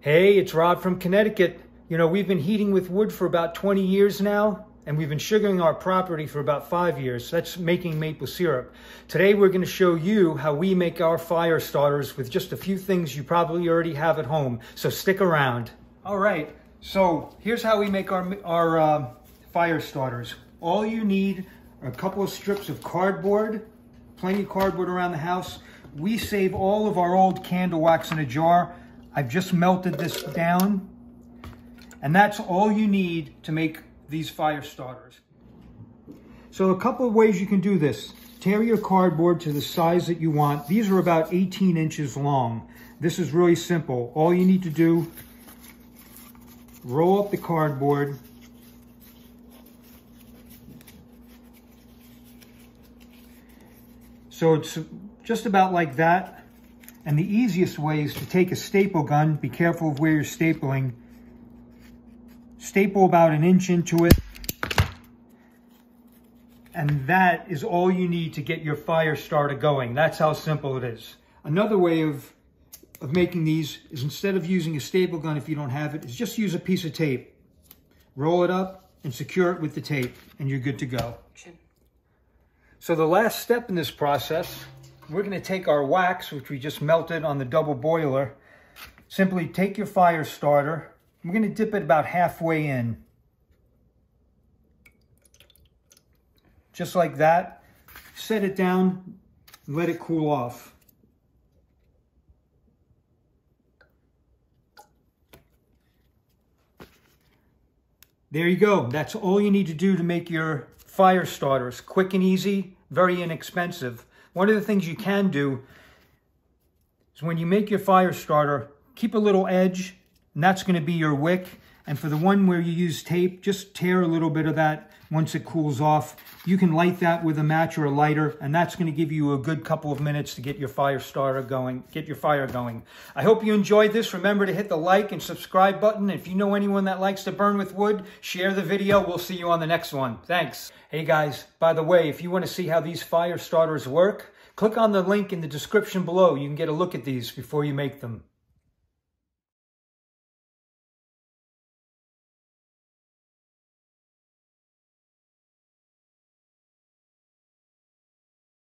Hey, it's Rob from Connecticut. You know, we've been heating with wood for about 20 years now, and we've been sugaring our property for about 5 years. That's making maple syrup. Today, we're going to show you how we make our fire starters with just a few things you probably already have at home. So stick around. All right, so here's how we make our fire starters. All you need are a couple of strips of cardboard, plenty of cardboard around the house. We save all of our old candle wax in a jar. I've just melted this down, and that's all you need to make these fire starters. So a couple of ways you can do this. Tear your cardboard to the size that you want. These are about 18 inches long. This is really simple. All you need to do, roll up the cardboard, so it's just about like that. And the easiest way is to take a staple gun. Be careful of where you're stapling. Staple about 1 inch into it. And that is all you need to get your fire starter going. That's how simple it is. Another way of making these is, instead of using a staple gun if you don't have it, is just use a piece of tape. Roll it up and secure it with the tape, and you're good to go. So the last step in this process, we're going to take our wax, which we just melted on the double boiler. Simply take your fire starter. We're going to dip it about halfway in. Just like that. Set it down and let it cool off. There you go. That's all you need to do to make your fire starters. Quick and easy, very inexpensive. One of the things you can do is, when you make your fire starter, keep a little edge, and that's going to be your wick. And for the one where you use tape, just tear a little bit of that once it cools off. You can light that with a match or a lighter, and that's going to give you a good couple of minutes to get your fire starter going, get your fire going. I hope you enjoyed this. Remember to hit the like and subscribe button. If you know anyone that likes to burn with wood, share the video. We'll see you on the next one. Thanks. Hey guys, by the way, if you want to see how these fire starters work, click on the link in the description below. You can get a look at these before you make them.